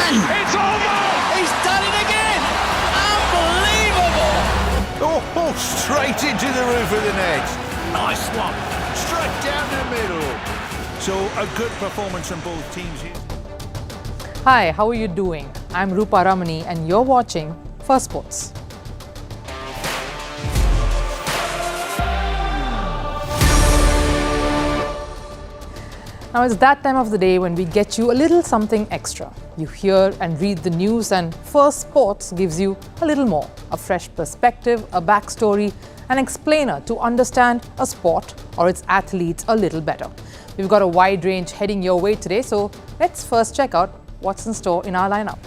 It's over! He's done it again! Unbelievable! Oh, straight into the roof of the net. Nice one. Straight down the middle. So a good performance from both teams here. Hi, how are you doing? I'm Rupha Ramani and you're watching Firstpost. Now it's that time of the day when we get you a little something extra. You hear and read the news and Firstpost gives you a little more. A fresh perspective, a backstory, an explainer to understand a sport or its athletes a little better. We've got a wide range heading your way today, so let's first check out what's in store in our lineup.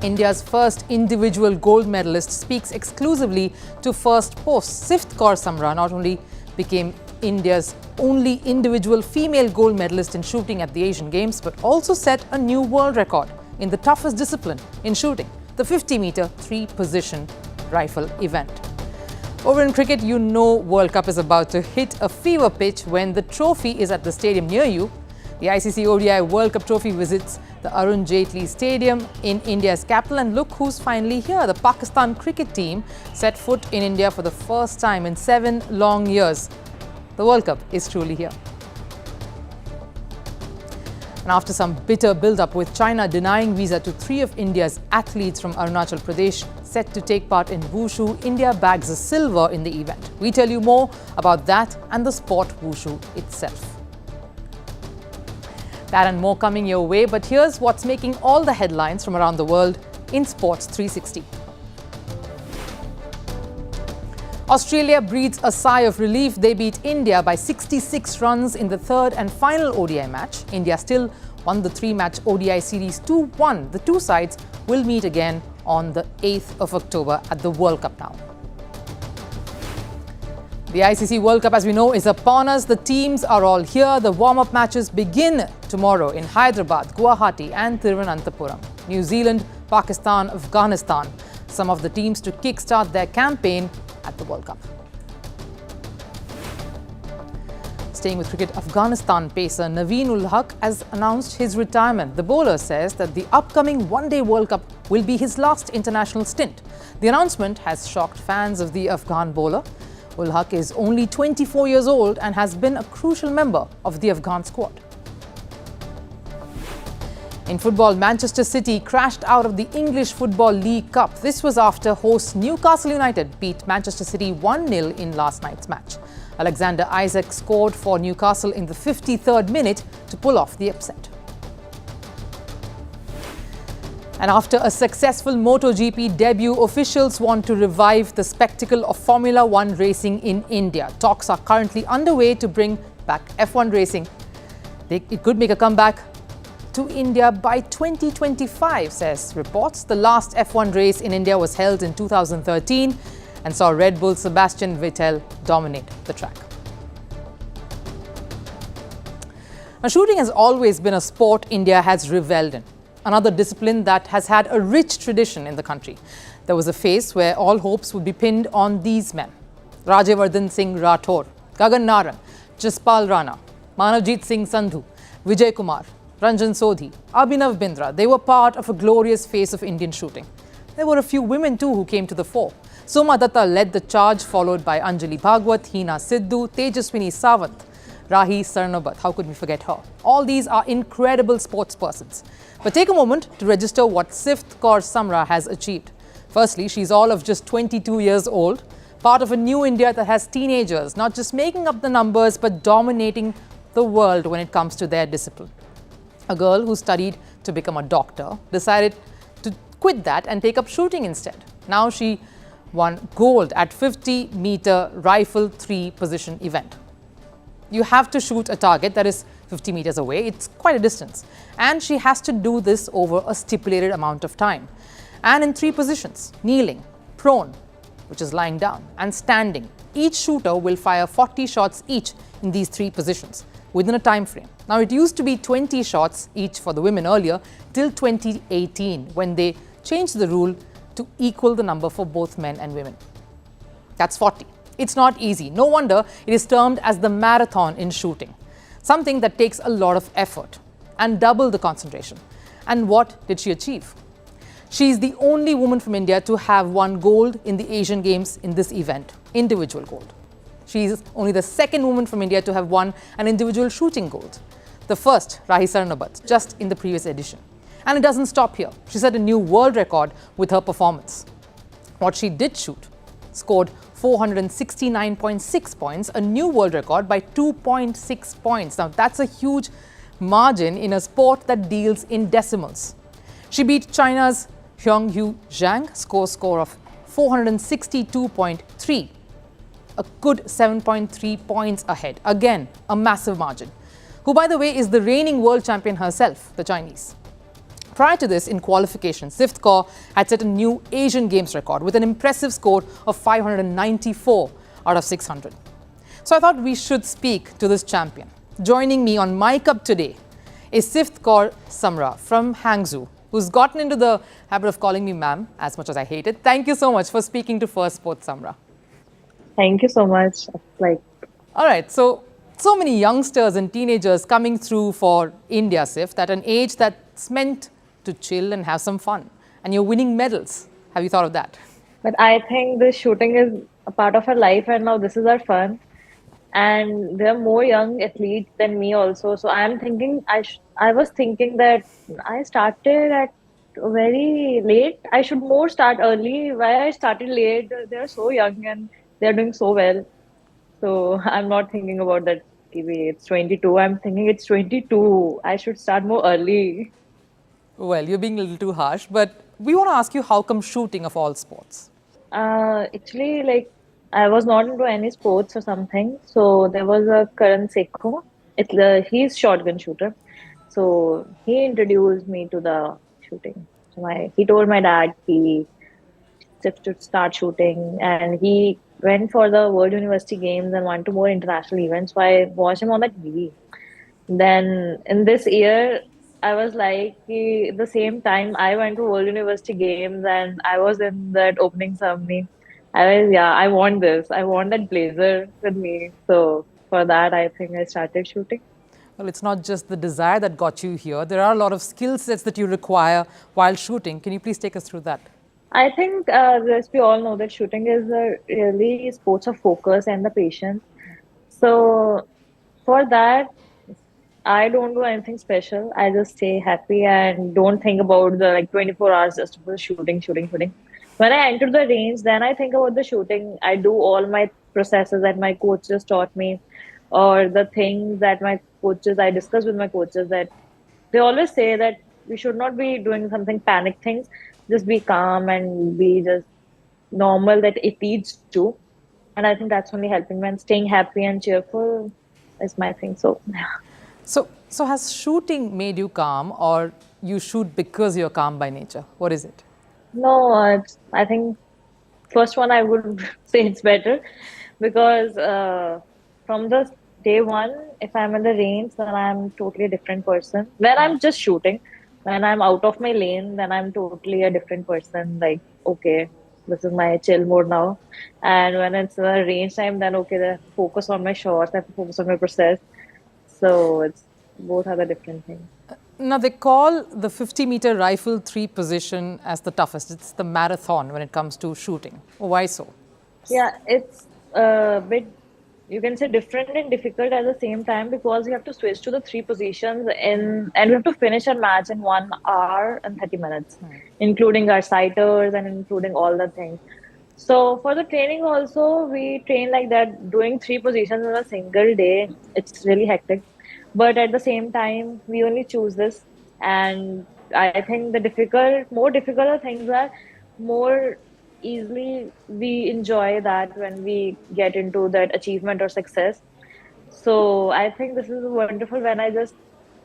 India's first individual gold medalist speaks exclusively to Firstpost. Sift Kaur Samra not only became India's only individual female gold medalist in shooting at the Asian Games, but also set a new world record in the toughest discipline in shooting, the 50-meter three-position rifle event. Over in cricket, you know World Cup is about to hit a fever pitch when the trophy is at the stadium near you. The ICC ODI World Cup trophy visits the Arun Jaitley Stadium in India's capital, and look who's finally here. The Pakistan cricket team set foot in India for the first time in 7 long years. The World Cup is truly here. And after some bitter build-up with China denying visa to 3 of India's athletes from Arunachal Pradesh set to take part in Wushu, India bags a silver in the event. We tell you more about that and the sport Wushu itself. That and more coming your way, but here's what's making all the headlines from around the world in Sports 360. Australia breathes a sigh of relief. They beat India by 66 runs in the third and final ODI match. India still won the 3-match ODI series 2-1. The two sides will meet again on the 8th of October at the World Cup now. The ICC World Cup, as we know, is upon us. The teams are all here. The warm-up matches begin tomorrow in Hyderabad, Guwahati and Thiruvananthapuram. New Zealand, Pakistan, Afghanistan. Some of the teams to kickstart their campaign at the World Cup. Staying with cricket, Afghanistan pacer Naveen ul Haq has announced his retirement. The bowler says that the upcoming one-day World Cup will be his last international stint. The announcement has shocked fans of the Afghan bowler. Ul Haq is only 24 years old and has been a crucial member of the Afghan squad. In football, Manchester City crashed out of the English Football League Cup. This was after hosts Newcastle United beat Manchester City 1-0 in last night's match. Alexander Isak scored for Newcastle in the 53rd minute to pull off the upset. And after a successful MotoGP debut, officials want to revive the spectacle of Formula One racing in India. Talks are currently underway to bring back F1 racing. It could make a comeback to India by 2025, says reports. The last F1 race in India was held in 2013 and saw Red Bull's Sebastian Vettel dominate the track. Now, shooting has always been a sport India has revelled in. Another discipline that has had a rich tradition in the country. There was a phase where all hopes would be pinned on these men: Rajyavardhan Singh Rathore, Gagan Naran, Jaspal Rana, Manavjit Singh Sandhu, Vijay Kumar, Ranjan Sodhi, Abhinav Bindra. They were part of a glorious phase of Indian shooting. There were a few women too who came to the fore. Soma Datta led the charge, followed by Anjali Bhagwat, Hina Sidhu, Tejaswini Sawant, Rahi Sarnabat. How could we forget her? All these are incredible sportspersons. But take a moment to register what Sift Kaur Samra has achieved. Firstly, she's all of just 22 years old, part of a new India that has teenagers not just making up the numbers but dominating the world when it comes to their discipline. A girl who studied to become a doctor decided to quit that and take up shooting instead. Now she won gold at 50-meter rifle 3-position event. You have to shoot a target that is 50 meters away. It's quite a distance. And she has to do this over a stipulated amount of time. And in 3 positions: kneeling, prone, which is lying down, and standing. Each shooter will fire 40 shots each in these 3 positions within a time frame. Now, it used to be 20 shots each for the women earlier till 2018, when they changed the rule to equal the number for both men and women. That's 40. It's not easy. No wonder it is termed as the marathon in shooting, something that takes a lot of effort and double the concentration. And what did she achieve? She is the only woman from India to have won gold in the Asian Games in this event, individual gold. She is only the second woman from India to have won an individual shooting gold. The first, Rahi Sarnabat, just in the previous edition. And it doesn't stop here. She set a new world record with her performance. What she did shoot scored 469.6 points, a new world record by 2.6 points. Now, that's a huge margin in a sport that deals in decimals. She beat China's Hyungyu Zhang, score of 462.3, a good 7.3 points ahead. Again, a massive margin. Who, by the way, is the reigning world champion herself, the Chinese. Prior to this, in qualification, Sift Kaur had set a new Asian Games record with an impressive score of 594 out of 600. So I thought we should speak to this champion. Joining me on Mic Up today is Sift Kaur Samra from Hangzhou, who's gotten into the habit of calling me ma'am, as much as I hate it. Thank you so much for speaking to Firstpost, Samra. Thank you so much. All right, so many youngsters and teenagers coming through for India, Sift, at an age that's meant to chill and have some fun. And you're winning medals. Have you thought of that? But I think this shooting is a part of our life, and now this is our fun. And there are more young athletes than me also. So I'm thinking, I was thinking that I started at very late. I should more start early. Why I started late? They're so young and they're doing so well. So I'm not thinking about that. It's 22. I'm thinking it's 22. I should start more early. Well, you're being a little too harsh, but we want to ask you, how come shooting of all sports? Actually, I was not into any sports or something. So there was a Karan Sekho. He's shotgun shooter. So he introduced me to the shooting. So he told my dad he should start shooting, and he went for the World University Games and went to more international events. So I watched him on the TV. Then in this year, I was like, the same time I went to World University Games and I was in that opening ceremony. I want this. I want that blazer with me. So for that, I think I started shooting. Well, it's not just the desire that got you here. There are a lot of skill sets that you require while shooting. Can you please take us through that? I think, as we all know, that shooting is a really sports of focus and the patience. So for that, I don't do anything special. I just stay happy and don't think about the 24 hours just for shooting. When I enter the range, then I think about the shooting. I do all my processes that my coaches taught me, or the things that I discuss with my coaches, that they always say that we should not be doing something panic things. Just be calm and be just normal that it needs to. And I think that's only helping me, and staying happy and cheerful is my thing. So, yeah. So has shooting made you calm, or you shoot because you're calm by nature? What is it? No, I think first one I would say it's better, because from the day one, if I'm in the range, then I'm totally a different person. When I'm just shooting, when I'm out of my lane, then I'm totally a different person. Like, okay, this is my chill mode now. And when it's a range time, then okay, I have to focus on my shots, I have to focus on my process. So both are the different things. Now, they call the 50-meter rifle 3 position as the toughest. It's the marathon when it comes to shooting. Why so? Yeah, it's a bit, you can say, different and difficult at the same time, because you have to switch to the 3 positions and we have to finish our match in 1 hour and 30 minutes, including our sighters and including all the things. So for the training also, we train like that, doing 3 positions in a single day. It's really hectic. But at the same time, we only choose this. And I think the more difficult things are, more easily we enjoy that when we get into that achievement or success. So I think this is wonderful when I just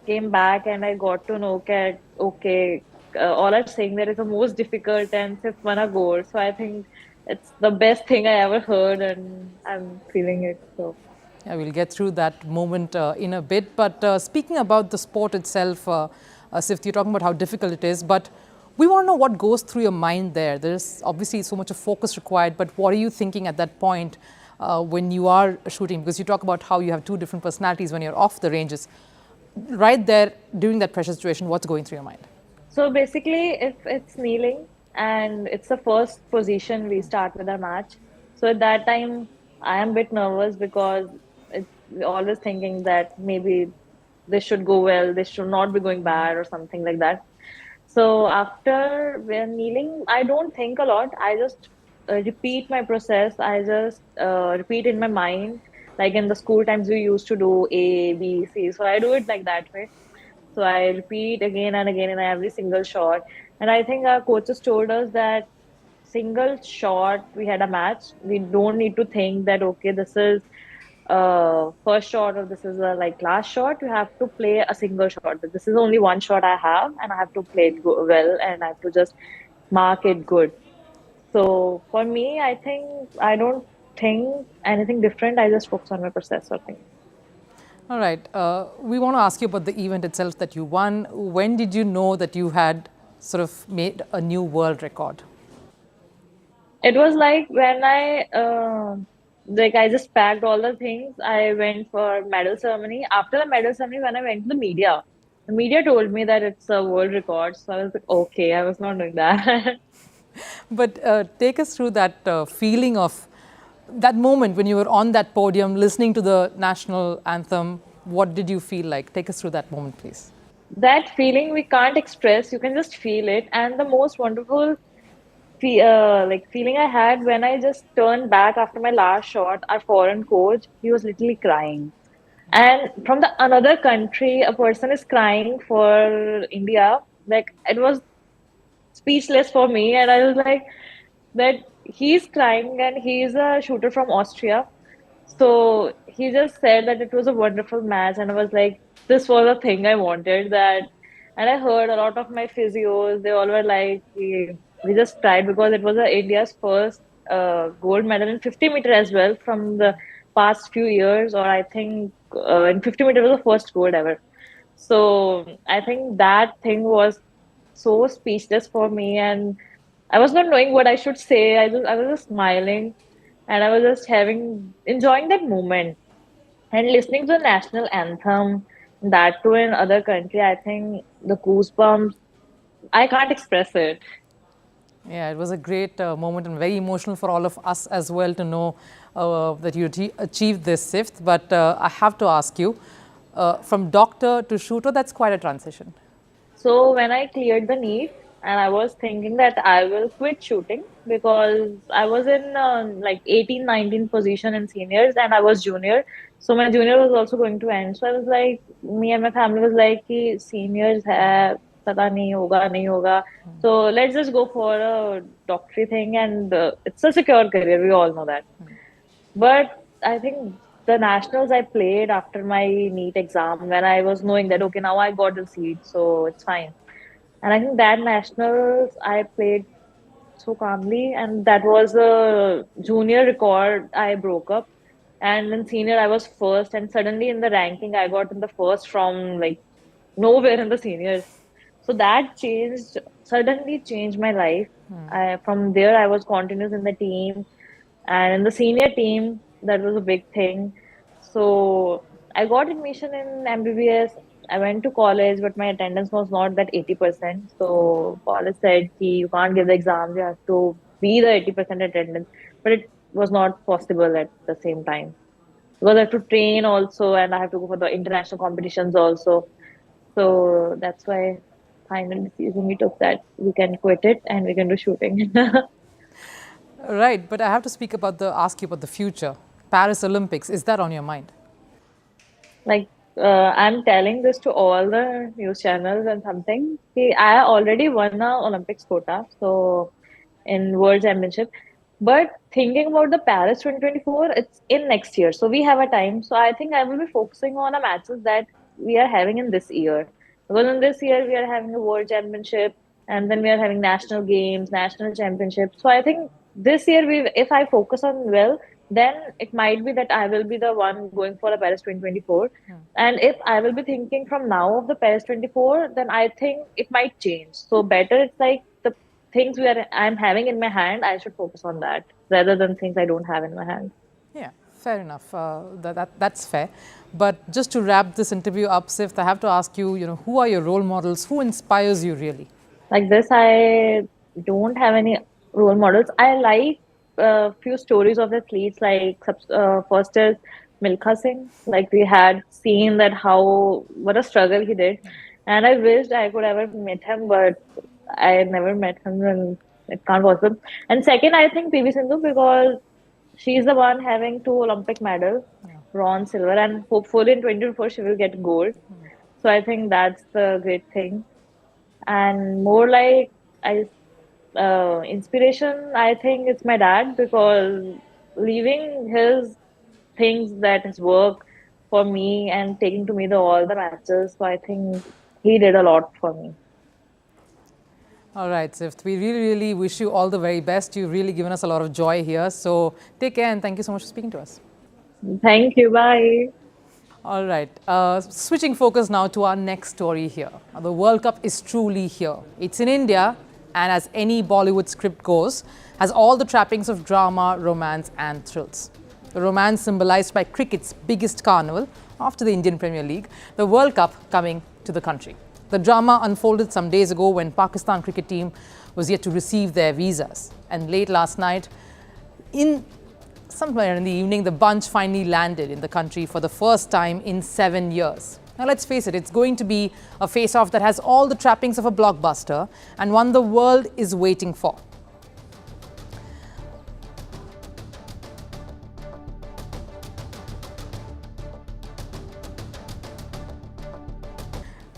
came back and I got to know that, okay, all I'm saying there is the most difficult and fifth one a goal. So I think it's the best thing I ever heard, and I'm feeling it. So yeah, we'll get through that moment in a bit. But speaking about the sport itself, Sift, you're talking about how difficult it is, but we want to know what goes through your mind there. There's obviously so much of focus required, but what are you thinking at that point when you are shooting? Because you talk about how you have 2 different personalities when you're off the ranges. Right there, during that pressure situation, what's going through your mind? So basically, if it's kneeling and it's the first position we start with our match, so at that time I am a bit nervous because we're always thinking that maybe this should go well, this should not be going bad or something like that. So after we're kneeling, I don't think a lot. I just repeat my process. I just repeat in my mind, like in the school times we used to do A, B, C. So I do it like that way. So I repeat again and again in every single shot. And I think our coaches told us that single shot we had a match. We don't need to think that okay, this is first shot or this is a like last shot. You have to play a single shot. But this is only one shot I have, and I have to play it well, and I have to just mark it good. So for me, I think I don't think anything different. I just focus on my process or thing. All right. We want to ask you about the event itself that you won. When did you know that you had sort of made a new world record? It was like when I just packed all the things. I went for medal ceremony. After the medal ceremony, when I went to the media told me that it's a world record. So I was like, okay, I was not doing that. But take us through that feeling of that moment when you were on that podium listening to the national anthem. What did you feel like? Take us through that moment, please. That feeling we can't express. You can just feel it. And the most wonderful feeling I had when I just turned back after my last shot, our foreign coach, he was literally crying. And from the another country, a person is crying for India. Like it was speechless for me, and I was like, that he's crying, and he's a shooter from Austria. So he just said that it was a wonderful match, and I was like, this was a thing I wanted. That, and I heard a lot of my physios, they all were like, we just tried because it was India's first gold medal in 50-meter as well from the past few years, or I think in 50-meter was the first gold ever. So I think that thing was so speechless for me, and I was not knowing what I should say. I was just smiling, and I was just enjoying that moment and listening to the national anthem. That too in other country, I think the goosebumps. I can't express it. Yeah, it was a great moment and very emotional for all of us as well to know that you achieved this fifth. But I have to ask you, from doctor to shooter, that's quite a transition. So when I cleared the NEET, and I was thinking that I will quit shooting because I was in like 18, 19 position in seniors and I was junior. So my junior was also going to end. So I was like, me and my family was like, कि seniors hai, pata nahi hoga, nahi hoga. So let's just go for a doctorate thing, and it's a secure career. We all know that. But I think the nationals I played after my NEET exam when I was knowing that okay, now I got the seat, so it's fine. And I think that nationals I played so calmly, and that was a junior record I broke up. And in senior I was first, and suddenly in the ranking I got in the first from like nowhere in the seniors. So that suddenly changed my life. From there I was continuous in the team, and in the senior team, that was a big thing. So I got admission in MBBS. I went to college, but my attendance was not that 80%. So college said, "Ki, you can't give the exams, you have to be the 80% attendance." But it was not possible at the same time because I have to train also, and I have to go for the international competitions also. So that's why final decision we took that we can quit it and we can do shooting. Right, but I have to ask you about the future. Paris Olympics, is that on your mind? Like I'm telling this to all the news channels and something. See, I already won a Olympics quota, so in World Championship. But thinking about the Paris 2024, it's in next year, so we have a time. So I think I will be focusing on the matches that we are having in this year. Because in this year we are having a World Championship, and then we are having national games, national championships. So I think this year if I focus on well, then it might be that I will be the one going for a Paris 2024. And if I will be thinking from now of the Paris 24, then I think it might change. So better it's like the things I'm having in my hand, I should focus on that rather than things I don't have in my hand. Yeah, fair enough. That's fair. But just to wrap this interview up, Sift, I have to ask you, who are your role models? Who inspires you really? Like this, I don't have any role models. I like a few stories of athletes. Like first is Milkha Singh. Like we had seen that how what a struggle he did, and I wished I could ever meet him, but I never met him, and it can't possible. And second, I think PV Sindhu because she's the one having two Olympic medals, bronze, silver, and hopefully in 2024 she will get gold. So I think that's the great thing. And more like I inspiration, I think it's my dad because leaving his things that his work for me and taking to me the all the matches. So I think he did a lot for me. All right, Sift. We really, really wish you all the very best. You've really given us a lot of joy here. So take care and thank you so much for speaking to us. Thank you. Bye. All right, switching focus now to our next story here. The World Cup is truly here. It's in India, and as any Bollywood script goes, has all the trappings of drama, romance and thrills. The romance symbolized by cricket's biggest carnival after the Indian Premier League, the World Cup coming to the country. The drama unfolded some days ago when Pakistan cricket team was yet to receive their visas. And late last night, somewhere in the evening, the bunch finally landed in the country for the first time in 7 years. Now let's face it, it's going to be a face-off that has all the trappings of a blockbuster and one the world is waiting for.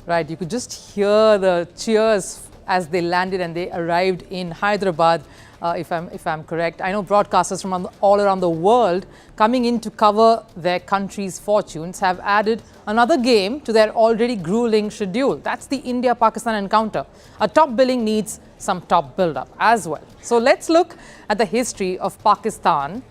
Right, you could just hear the cheers as they landed and they arrived in Hyderabad. If I'm correct. I know broadcasters from all around the world coming in to cover their country's fortunes have added another game to their already grueling schedule. That's the India-Pakistan encounter. A top billing needs some top build-up as well. So let's look at the history of Pakistan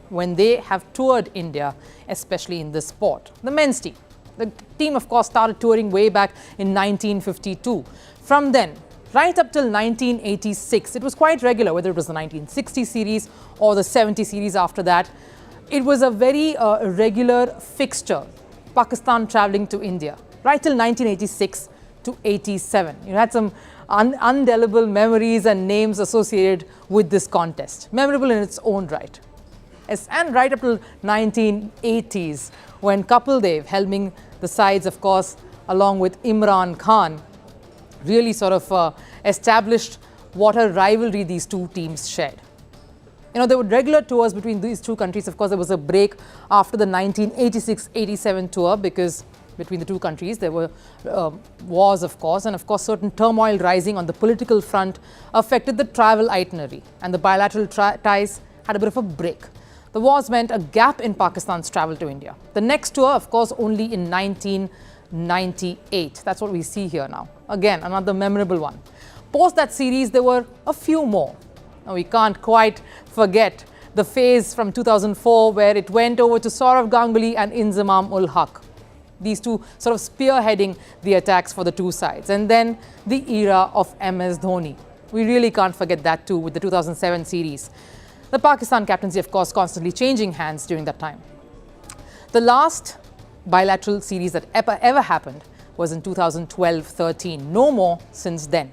when they have toured India, especially in this sport. The men's team. The team, of course, started touring way back in 1952. From then, right up till 1986, it was quite regular, whether it was the 1960 series or the 70 series after that. It was a very regular fixture, Pakistan traveling to India, right till 1986 to 87. You had some undelible memories and names associated with this contest, memorable in its own right. Yes, and right up till 1980s, when Kapil Dev, helming the sides, of course, along with Imran Khan, really sort of established what a rivalry these two teams shared. You know, there were regular tours between these two countries. Of course, there was a break after the 1986-87 tour because between the two countries there were wars, of course, and of course certain turmoil rising on the political front affected the travel itinerary, and the bilateral ties had a bit of a break. The wars meant a gap in Pakistan's travel to India. The next tour, of course, only in 1998. That's what we see here now. Again, another memorable one. Post that series, there were a few more. Now, we can't quite forget the phase from 2004 where it went over to Sourav Ganguly and Inzamam ul Haq. These two sort of spearheading the attacks for the two sides. And then the era of MS Dhoni. We really can't forget that too with the 2007 series. The Pakistan captaincy, of course, constantly changing hands during that time. The last bilateral series that ever happened was in 2012-13. No more since then.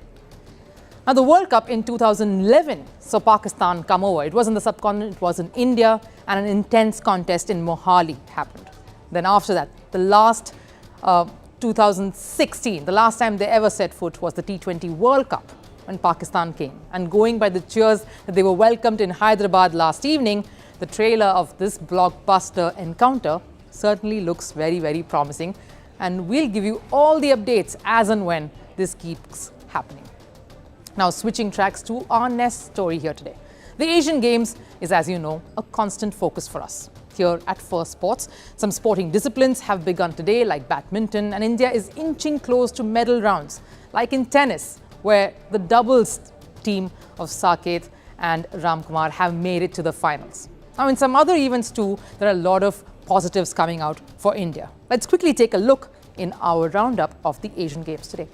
Now, the World Cup in 2011 saw Pakistan come over. It was in the subcontinent, it was in India, and an intense contest in Mohali happened. Then after that, the last 2016, the last time they ever set foot was the T20 World Cup when Pakistan came. And going by the cheers that they were welcomed in Hyderabad last evening, the trailer of this blockbuster encounter certainly looks very, very promising. And we'll give you all the updates as and when this keeps happening. Now, switching tracks to our next story here today. The Asian Games is, as you know, a constant focus for us. Here at Firstpost, some sporting disciplines have begun today, like badminton, and India is inching close to medal rounds, like in tennis, where the doubles team of Saket and Ramkumar have made it to the finals. Now, in some other events too, there are a lot of positives coming out for India. Let's quickly take a look in our roundup of the Asian Games today.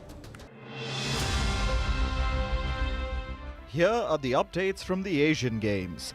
Here are the updates from the Asian Games.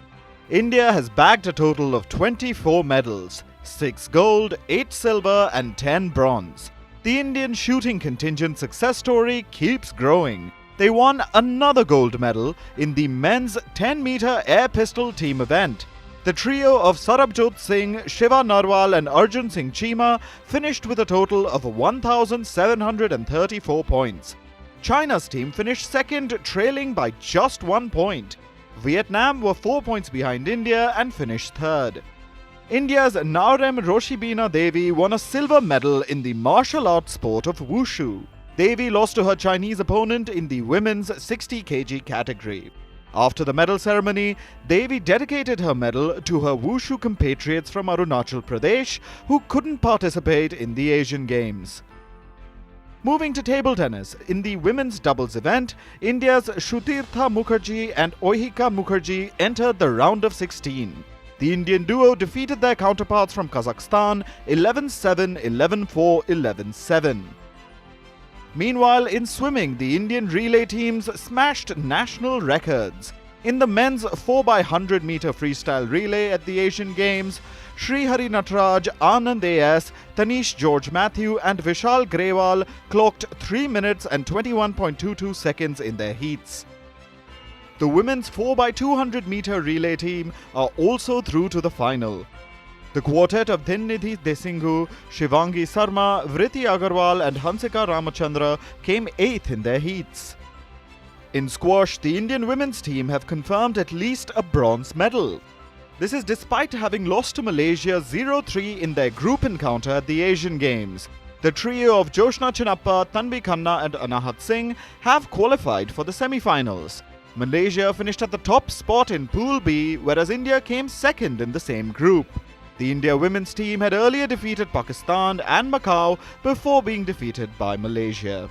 India has bagged a total of 24 medals, 6 gold, 8 silver and 10 bronze. The Indian shooting contingent success story keeps growing. They won another gold medal in the men's 10-meter air pistol team event. The trio of Sarabjot Singh, Shiva Narwal and Arjun Singh Cheema finished with a total of 1,734 points. China's team finished second, trailing by just 1 point. Vietnam were 4 points behind India and finished third. India's Naurem Roshibina Devi won a silver medal in the martial arts sport of Wushu. Devi lost to her Chinese opponent in the women's 60 kg category. After the medal ceremony, Devi dedicated her medal to her Wushu compatriots from Arunachal Pradesh who couldn't participate in the Asian Games. Moving to table tennis, in the women's doubles event, India's Shrutirtha Mukherjee and Oihika Mukherjee entered the round of 16. The Indian duo defeated their counterparts from Kazakhstan 11-7, 11-4, 11-7. Meanwhile, in swimming, the Indian relay teams smashed national records. In the men's 4x100 meter freestyle relay at the Asian Games, Srihari Nataraj, Anand AS, Tanish George Matthew and Vishal Grewal clocked 3 minutes and 21.22 seconds in their heats. The women's 4x200 meter relay team are also through to the final. The quartet of Dhinnidhi Desinghu, Shivangi Sarma, Vritti Agarwal and Hansika Ramachandra came 8th in their heats. In squash, the Indian women's team have confirmed at least a bronze medal. This is despite having lost to Malaysia 0-3 in their group encounter at the Asian Games. The trio of Joshna Chinappa, Tanvi Khanna and Anahat Singh have qualified for the semi-finals. Malaysia finished at the top spot in Pool B, whereas India came second in the same group. The India women's team had earlier defeated Pakistan and Macau before being defeated by Malaysia.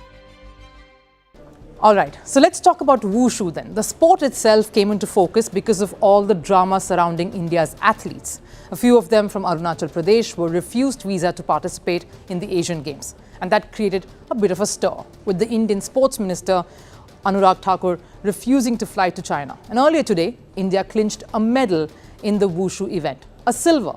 Alright, so let's talk about Wushu then. The sport itself came into focus because of all the drama surrounding India's athletes. A few of them from Arunachal Pradesh were refused visa to participate in the Asian Games. And that created a bit of a stir, with the Indian Sports Minister Anurag Thakur refusing to fly to China. And earlier today, India clinched a medal in the Wushu event, a silver.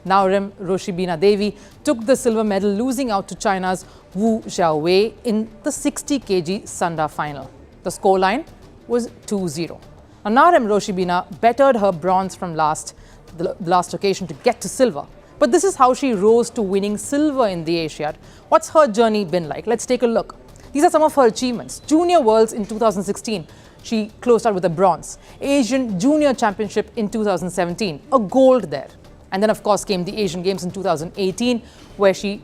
Naurem Roshibina Devi took the silver medal, losing out to China's Wu Xiaowei in the 60 kg Sanda final. The scoreline was 2-0. Naurem Roshibina bettered her bronze from the last occasion to get to silver. But this is how she rose to winning silver in the Asiad. What's her journey been like? Let's take a look. These are some of her achievements. Junior Worlds in 2016, she closed out with a bronze. Asian Junior Championship in 2017, a gold there. And then, of course, came the Asian Games in 2018, where she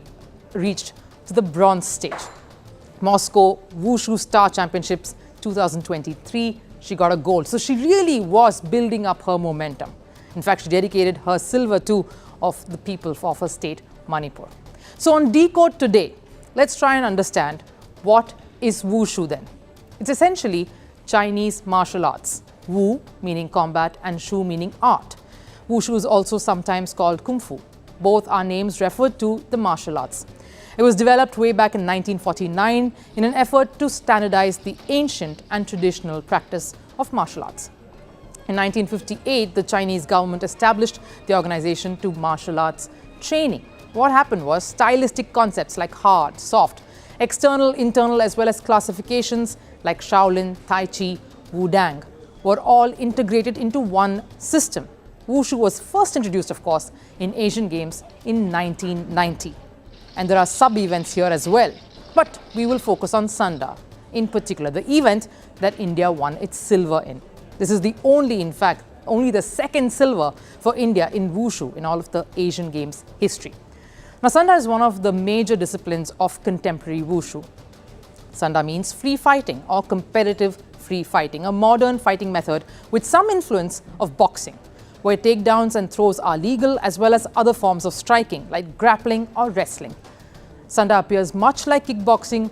reached to the bronze stage. Moscow Wushu Star Championships 2023, she got a gold. So she really was building up her momentum. In fact, she dedicated her silver to of the people of her state, Manipur. So on Decode today, let's try and understand what is Wushu then. It's essentially Chinese martial arts. Wu meaning combat and Shu meaning art. Wushu is also sometimes called Kung Fu. Both are names referred to the martial arts. It was developed way back in 1949 in an effort to standardize the ancient and traditional practice of martial arts. In 1958, the Chinese government established the organization to martial arts training. What happened was stylistic concepts like hard, soft, external, internal, as well as classifications like Shaolin, Tai Chi, Wudang were all integrated into one system. Wushu was first introduced, of course, in Asian Games in 1990. And there are sub-events here as well. But we will focus on Sanda, in particular, the event that India won its silver in. This is the only the second silver for India in Wushu in all of the Asian Games history. Now, Sanda is one of the major disciplines of contemporary Wushu. Sanda means free fighting or competitive free fighting, a modern fighting method with some influence of boxing, where takedowns and throws are legal, as well as other forms of striking like grappling or wrestling. Sanda appears much like kickboxing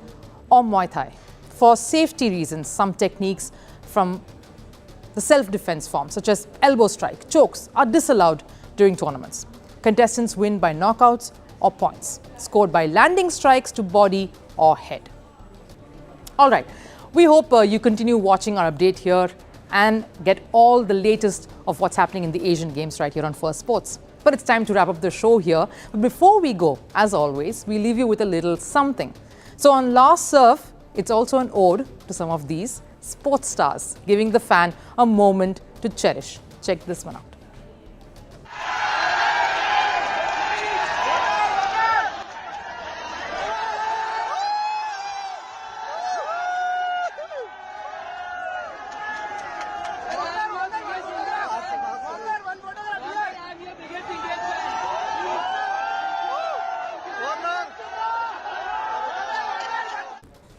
or Muay Thai. For safety reasons, some techniques from the self-defense form, such as elbow strike, chokes, are disallowed during tournaments. Contestants win by knockouts or points, scored by landing strikes to body or head. All right, we hope you continue watching our update here and get all the latest of what's happening in the Asian Games right here on Firstpost. But it's time to wrap up the show here. But before we go, as always, we leave you with a little something. So on last serve, It's also an ode to some of these sports stars, giving the fan a moment to cherish. Check this one out.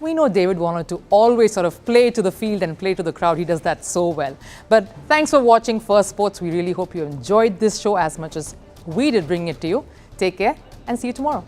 We know David wanted to always sort of play to the field and play to the crowd. He does that so well. But thanks for watching Firstpost. We really hope you enjoyed this show as much as we did bringing it to you. Take care and see you tomorrow.